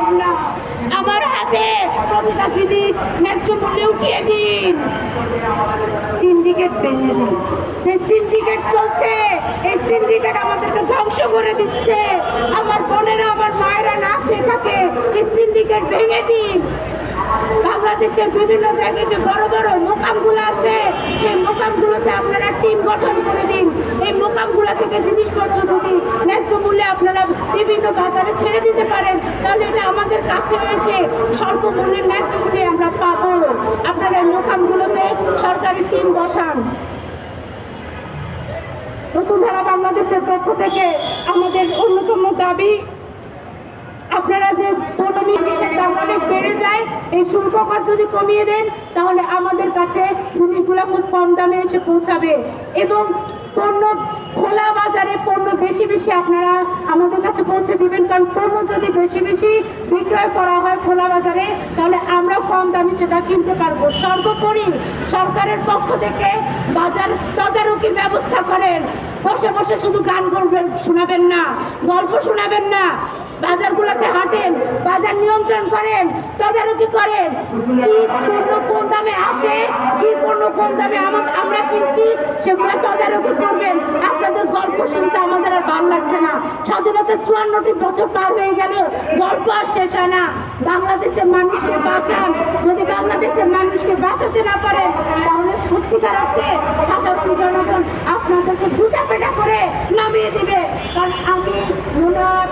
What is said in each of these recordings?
সম্ভব না। আমার হাতে প্রতিটা জিনিস ন্যায্য মূল্যে উঠিয়ে দিন। সিন্ডিকেট ভেঙে দিন। যে সিন্ডিকেট চলছে, এই সিন্ডিকেট আমাদেরকে ধ্বংস করে দিচ্ছে। আমার বোনেরা, আমার মায়েরা না খেয়ে থাকে, এই সিন্ডিকেট ভেঙে দিন। বাংলাদেশের বিভিন্ন জায়গায় যে বড় বড় মোকামগুলো আছে, সেই মোকামগুলোতে আপনারা টিম গঠন করে দিন। এই মোকামগুলো থেকে জিনিসপত্র যদি ন্যায্য মূল্যে আপনারা বিভিন্ন বাজারে ছেড়ে দিতে পারেন, তাহলে এটা আমাদের কাছে এসে স্বল্প মূল্যের ন্যায্য মূল্যে আমরা পাবো। আপনারা এই মোকামগুলোতে সরকারি টিম বসান। বসুন্ধরা বাংলাদেশের পক্ষ থেকে আমাদের অন্যতম দাবি, আপনারা যে বিষের দাম অনেক বেড়ে যায়, এই শুল্ক কর যদি কমিয়ে দেন, তাহলে আমাদের কাছে জিনিসগুলো খুব কম দামে এসে পৌঁছাবে। এবং পণ্য খোলা বাজারে পণ্য বেশি বেশি আপনারা আমাদের কাছে পৌঁছে দিবেন, কারণ পণ্য যদি বেশি বেশি বিক্রয় করা হয় খোলা বাজারে, তাহলে আমরা কম দামে সেটা কিনতে পারবো। সর্বোপরি সরকারের পক্ষ থেকে বাজার তদারকির ব্যবস্থা করেন। বসে বসে শুধু গান করবেন, শোনাবেন না, গল্প শোনাবেন না। বাজারগুলোতে হাঁটেন, বাজার নিয়ন্ত্রণ করেন, তদারকি করেন। কি পণ্য কোন দামে আসে, কি পণ্য কোন দামে আমরা কিনছি, সেগুলো তদারকি করবেন। আপনাদের গল্প শুনতে আমাদের আর ভালো লাগছে না। স্বাধীনতার 54টি বছর পার হয়ে গেল, গল্প আর শেষ হয় না। বাংলাদেশের মানুষকে বাঁচান। যদি বাংলাদেশের মানুষকে বাঁচাতে না পারেন, তাহলে সত্যিকার অর্থে সাধারণ জনগণ আপনাদেরকে জুতা পেটা করে নামিয়ে দিবে। কারণ আমি মনে হয়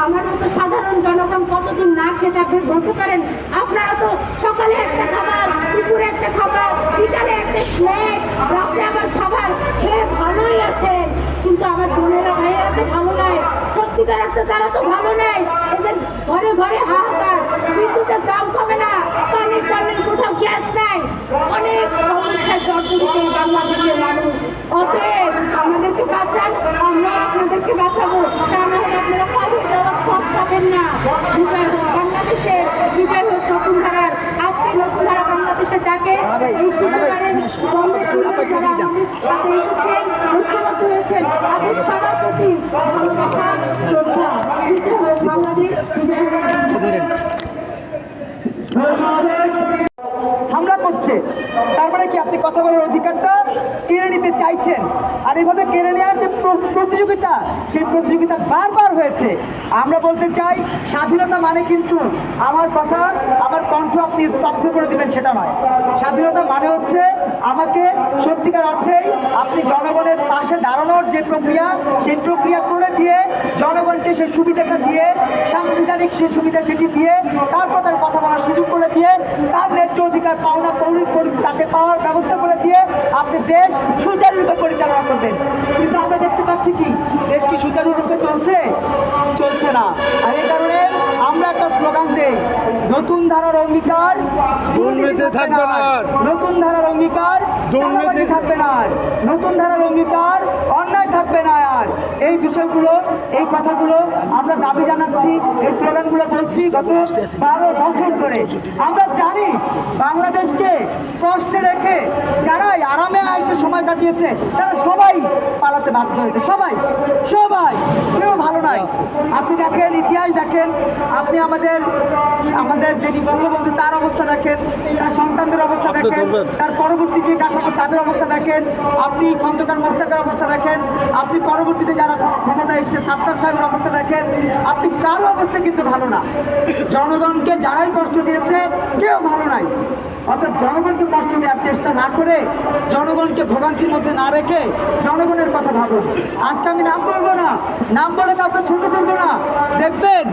আমার মতো সাধারণ জনগণ কতদিন না খেয়ে থাকবে বলতে পারেন? আপনারা তো সকালে একটা খাবার, দুপুরে একটা খাবার, বিকালে একটা স্ন্যাক্স, রাতে আবার খাবার খেয়ে ভালোই আছেন। কিন্তু আমার বোনেরা ভাইয়েরা তো ভালো নাই। সত্যিকার অর্থে তারা তো ভালো নাই। এদের ঘরে ঘরে হাহাকার, বিদ্যুতের দাম কমে না, পানির কোথাও গ্যাস নাই, অনেক সমস্যায় জর্জরিত বাংলাদেশের মানুষ। অতএব আমাদেরকে বাঁচান, আমরা আপনাদেরকে বাঁচাবো। তা না হলে আপনারা পালিয়ে যাওয়ার পথ পাবেন না। বিজয় হোক বাংলাদেশের, বিজয় হোক বসুন্ধরার। আজকে বসুন্ধরা বাংলাদেশের ডাকে এই শুক্রবারের বন্ধের যারা আমাদের সাথে এসেছেন, ঐক্যবদ্ধ হয়েছেন, তাদের সবার প্রতি ভালোবাসা, শ্রদ্ধা। বিজয় হোক বাংলাদেশ, বিজয় হোক হামলা করছে। তারপরে কি আপনি কথা বলার অধিকারটা কেড়ে নিতে চাইছেন? আর এইভাবে কেড়ে নেওয়ার যে প্রতিযোগিতা, সেই প্রতিযোগিতা বারবার হয়েছে। আমরা বলতে চাই, স্বাধীনতা মানে কিন্তু আমার কথা, আমার কণ্ঠ আপনি স্তব্ধ করে দেবেন সেটা নয়। স্বাধীনতা মানে হচ্ছে আমাকে সত্যিকার অর্থেই আপনি জনগণের পাশে দাঁড়ানোর যে প্রক্রিয়া, সেই প্রক্রিয়া করে দিয়ে জনগণকে সেই সুবিধাটা দিয়ে, সাংবিধানিক সেই সুবিধা সেটি দিয়ে, তারপর তার কথা বলার সুযোগ করে দিয়ে, তার ন্যায্য অধিকার পাওনা তাকে পাওয়ার ব্যবস্থা করে দিয়ে আপনি দেশ সুচারুরূপে পরিচালনা করবেন। কিন্তু আমরা দেখতে পাচ্ছি কি, দেশ কি সুচারুরূপে চলছে? চলছে না। আর এই কারণে আমরা একটা স্লোগান দেই, নতুন ধারার অঙ্গীকার দুর্নীতি থাকবে না। নতুন ধারার অঙ্গীকার দুর্নীতি থাকবে না। নতুন ধারার অঙ্গীকার অন্যায় থাকবে না। আর এই বিষয়গুলো, এই কথাগুলো আমরা দাবি জানাচ্ছি, এই স্লোগানগুলো বলছি গত 12 বছর ধরে। আমরা জানি বাংলাদেশকে কষ্টে রেখে যারাই আরামে আয়েসে সময় কাটিয়েছে, তারা সবাই পালাতে বাধ্য হয়েছে। সবাই সবাই কেউ ভালো নাই। আপনি দেখেন, ইতিহাস দেখেন, আপনি আমাদের যিনি বঙ্গবন্ধু, তার অবস্থা দেখেন, তার সন্তানদের অবস্থা দেখেন, তার পরবর্তী যে কাঠামো তাদের অবস্থা দেখেন, আপনি খন্দকার মোস্তাকের অবস্থা দেখেন, আপনি পরবর্তীতে যারা ক্ষমতা এসছে সাত্তার সাহেবের অবস্থা দেখেন। আপনি কারো অবস্থা কিন্তু ভালো না। জনগণকে যারাই কষ্ট দিয়েছে কেউ ভালো নাই। অর্থাৎ জনগণকে কষ্ট দেওয়ার চেষ্টা না করে, জনগণকে ভোগান্তির মধ্যে না রেখে জনগণের কথা ভাবুন। আজকে আমি নাম বলবো না, নাম বলে কাউকে ছোট করবো না। দেখবেন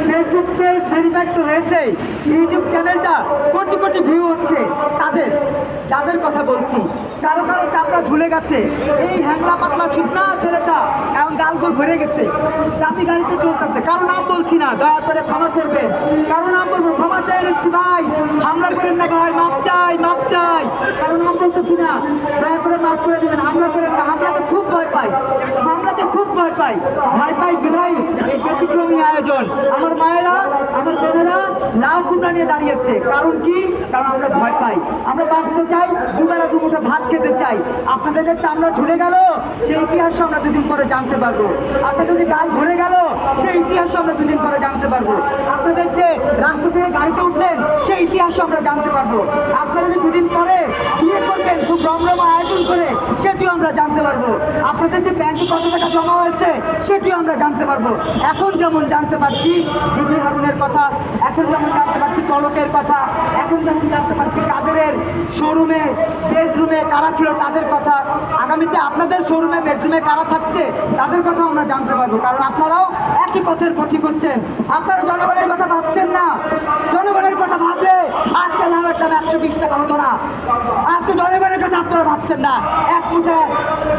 ফেসবুক পেজ ভেরিফাইড তো হয়েছে, ইউটিউব চ্যানেলটা কোটি কোটি ভিউ হচ্ছে। যাদের কথা বলছি, কারো কারো চাপড়া ঝুলে গেছে। এই হ্যাংলা পাতলা শুকনা ছেলেটা এখন গালগোল ভরে গেছে, চাপি গাড়িতে চলতেছে। কারো নাম বলছি না, দয়া করে ক্ষমা করবেন। কারো নাম বলবো, ক্ষমা চাই নিচ্ছি ভাই, হামলা করেন না ভাই, মাপ চাই, মাপ চাই। কারো নাম বলতেছি না, দয়া করে মাফ করে দেবেন। হামলা করেন না, হামলাকে খুব ভয় পাই, হামলাকে খুব ভয় পাই, ভয় পাই বিধায় এই ব্যতিক্রমী আয়োজন। আমার মায়েরা, আমার বোনেরা লাল কুমড়া নিয়ে দাঁড়িয়েছে। কারণ কি? কারণ আমরা ভয় পাই, আমরা বাঁচতে চাই, দুবেলা দুমুঠো ভাত খেতে চাই। আপনাদের যে চামড়া ঝুলে গেল সেই ইতিহাস আমরা দুদিন পরে জানতে পারবো। আপনাদের যে গাল ভরে গেল সেই ইতিহাস আমরা দুদিন পরে জানতে পারবো। আপনাদের যে রাস্তা থেকে গাড়িতে উঠলেন সেই ইতিহাস আমরা জানতে পারবো। আপনারা যে দুদিন পরে বিয়ে করবেন খুব রমরমা আয়োজন করে সেটিও আমরা জানতে পারবো। আপনাদের যে ব্যাংকে কত টাকা জমা হয়েছে সেটিও আমরা জানতে পারবো। এখন যেমন জানতে পারছি বিবি হারুনের কথা, এখন যেমন জানতে পারছি পলকের কথা, এখন যেমন জানতে পারছি কাদেরের শোরুমে বেডরুমে কারা ছিল তাদের কথা, আগামীতে আপনাদের শোরুমে বেডরুমে কারা থাকছে তাদের কথা আমরা জানতে পারবো। কারণ আপনারাও একই পথের পথিক হচ্ছেন। আপনারা জনগণের কথা ভাবছেন না। জনগণের কথা ভাবলে আজকে লাউয়ের দাম 120 টাকা হতো না। আজকে জনগণের কথা আপনারা ভাবছেন না। এক মুঠে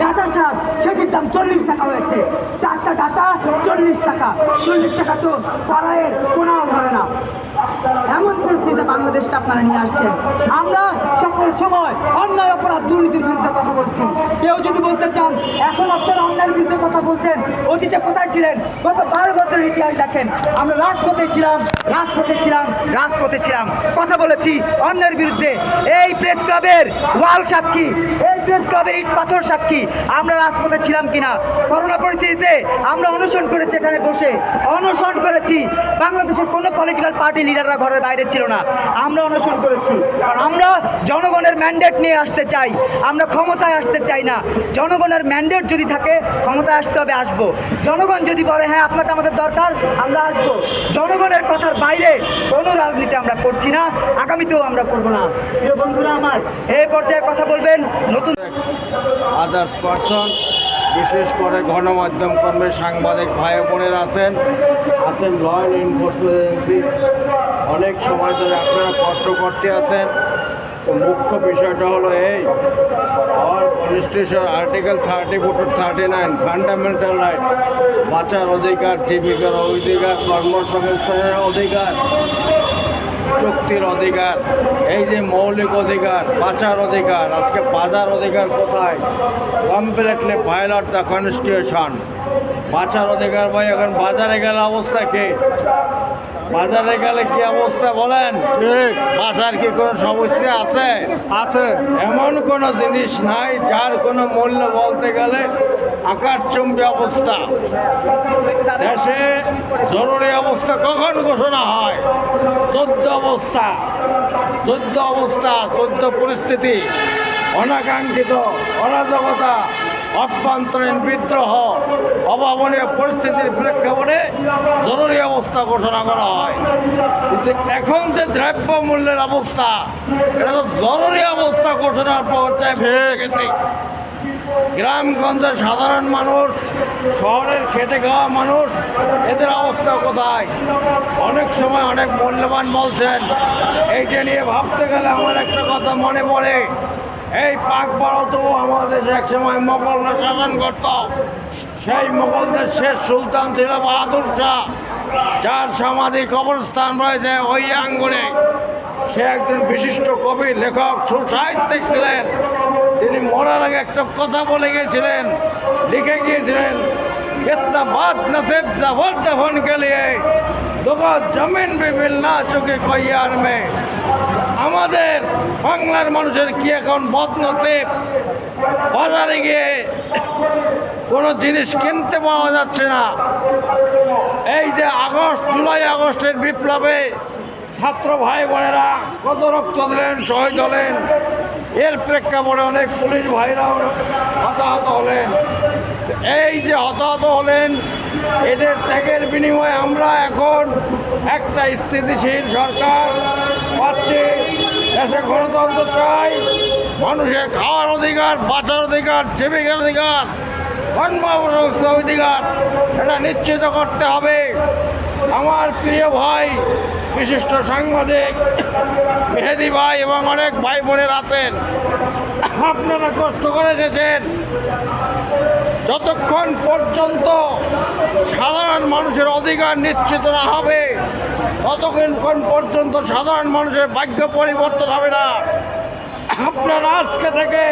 ডাটা শাক সেটির দাম 40 টাকা হয়েছে। 4টা ডাটা 40 টাকা। 40 টাকা তো পাড়ায়ের কোনাও ধরে না। এমন পরিস্থিতিতে বাংলাদেশকে আপনারা নিয়ে আসছেন। আমরা সকল সময় অন্যায় অপরাধ দুর্নীতির বিরুদ্ধে কথা বলছি। কেউ যদি বলতে চান এখন আপনারা অন্যায়ের বিরুদ্ধে কথা বলছেন, অতীতে কোথায় ছিলেন? গত 12 বছরের ইতিহাস দেখেন। আমরা রাজপথে ছিলাম, কথা বলেছি অন্যায়ের বিরুদ্ধে। এই প্রেস ক্লাবের ওয়াল সাক্ষী, এই প্রেস ক্লাবের ইট পাথর সাক্ষী আমরা রাজপথে ছিলাম কিনা। করোনা পরিস্থিতিতে আমরা অনশন করেছি, এখানে বসে অনশন করেছি। বাংলাদেশের কোনো পলিটিক্যাল পার্টি লিডাররা ঘরের বাইরে ছিল না, আমরা অনশন করেছি। কারণ আমরা জনগণের ম্যান্ডেট নিয়ে আসতে চাই, আমরা ক্ষমতায় আসতে চাই না। জনগণের ম্যান্ডেট যদি থাকে ক্ষমতায় আসতে হবে, আসবো। জনগণ যদি বলে হ্যাঁ আপনাকে আমাদের দরকার, আমরা আসবো। জনগণের কথার বাইরে কোনো রাজনীতি আমরা করছি না, আগামীতেও আমরা করবো না। প্রিয় বন্ধুরা আমার, এই পর্যায়ে কথা বলবেন নতুন আদার্স পার্সন, বিশেষ করে গণমাধ্যম কর্মী সাংবাদিক ভাই বোনেরা আছেন ল এনফোর্সমেন্ট এজেন্সি। অনেক সময় ধরে আপনারা কষ্ট করতে আছেন। তো মুখ্য বিষয়টা হলো এই, hour constitution article 34-39 fundamental right, বাঁচার অধিকার, জীবিকার অধিকার, কর্মসংস্থানের অধিকার, চুক্তির অধিকার, এই যে মৌলিক অধিকার, বাঁচার অধিকার, আজকে বাজার অধিকার কোথায়? Completely violate the constitution. বাঁচার অধিকার ভাই, এখন বাজারে গেলে অবস্থা কি? বাজারে গেলে কি অবস্থা বলেন? বাজার কি কোনো সমস্যা আছে? আছে। এমন কোনো জিনিস নাই যার কোনো মূল্য বলতে গেলে আকাশচুম্বী অবস্থা। দেশে জরুরি অবস্থা কখন ঘোষণা হয়? যুদ্ধ অবস্থা, যুদ্ধ পরিস্থিতি, অনাকাঙ্ক্ষিত অরাজকতা, অভ্যন্তরীণ বিদ্রোহ, অভাবনীয় পরিস্থিতির প্রেক্ষাপটে জরুরি অবস্থা ঘোষণা করা হয়। কিন্তু এখন যে দ্রব্য মূল্যের অবস্থা, এটা তো জরুরি অবস্থা ঘোষণার পর্যায়ে পৌঁছে গেছে। গ্রামগঞ্জের সাধারণ মানুষ, শহরের খেটে খাওয়া মানুষ, এদের অবস্থা কোথায়? অনেক সময় অনেক মূল্যবান বলছেন। এইটা নিয়ে ভাবতে গেলে আমার একটা কথা মনে পড়ে। এই পাক ভারতেও আমাদের দেশে একসময় মোগলরা শাসন করত। সেই মোগলদের শেষ সুলতান ছিল বাহাদুর শাহ, যার সমাধি কবরস্থান রয়েছে ওই আঙ্গুনে। সে একজন বিশিষ্ট কবি, লেখক, সুসাহিত্যিক ছিলেন। তিনি মরার আগে একটা কথা বলে গিয়েছিলেন, লিখে গিয়েছিলেন, कितना बात नसीब जफर दफन के लिए दुगो जमीन भी मिलना चुके कोई यार में। আমাদের বাংলার মানুষের কি এখন বদনসিব, বাজারে গিয়ে কোনো জিনিস কিনতে পাওয়া যাচ্ছে না। এই যে জুলাই আগস্টের বিপ্লবে ছাত্র ভাই বোনেরা কত রক্ত দিলেন, শহীদ হলেন। এর প্রেক্ষাপটে অনেক পুলিশ ভাইরাও হতাহত হলেন। এই যে হতাহত হলেন, এদের ত্যাগের বিনিময়ে আমরা এখন একটা স্থিতিশীল সরকার পাচ্ছি। দেশে গণতন্ত্র চাই, মানুষের খাওয়ার অধিকার, বাঁচার অধিকার, জীবিকার অধিকার, কর্মসংস্থান অধিকার, এটা নিশ্চিত করতে হবে। আমার প্রিয় ভাই, বিশিষ্ট সাংবাদিক মেহেদি ভাই এবং অনেক ভাই বোনের আছেন, আপনারা কষ্ট করে এসেছেন। যতক্ষণ পর্যন্ত সাধারণ মানুষের অধিকার নিশ্চিত না হবে, ততক্ষণ পর্যন্ত সাধারণ মানুষের ভাগ্য পরিবর্তন হবে না। আপনারা আজকে থেকে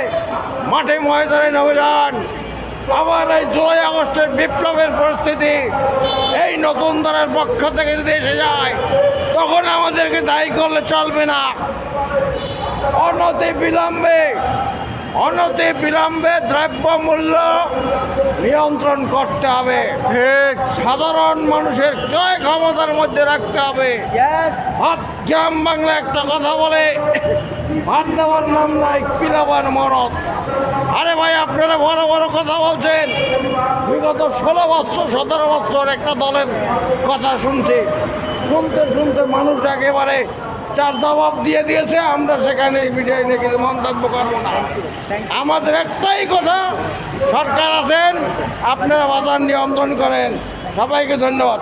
মাঠে ময়দানে নেমে যান। আবার এই জুলাই আগস্টের বিপ্লবের পরিস্থিতি এই নতুন দলের পক্ষ থেকে যদি এসে যায়, তখন আমাদেরকে দায়ী করলে চলবে না। অনতি বিলম্বে দ্রব্য মূল্য নিয়ন্ত্রণ করতে হবে। ঠিক, সাধারণ মানুষের ক্রয় ক্ষমতার মধ্যে রাখতে হবে। ভাত, গ্রাম বাংলা একটা কথা বলে, ভাত দেওয়ার নাম নাই পিলাবার মরদ। আরে ভাই, আপনারা বড় বড় কথা বলছেন। বিগত 16 বছর 17 বছর একটা দলের কথা শুনতে শুনতে মানুষ একেবারে চার জবাব দিয়ে দিয়েছে। আমরা সেখানে মিডিয়ায় নিয়ে কিছু মন্তব্য করবো না। আমাদের একটাই কথা, সরকার আছেন, আপনারা বাজার নিয়ন্ত্রণ করেন। সবাইকে ধন্যবাদ।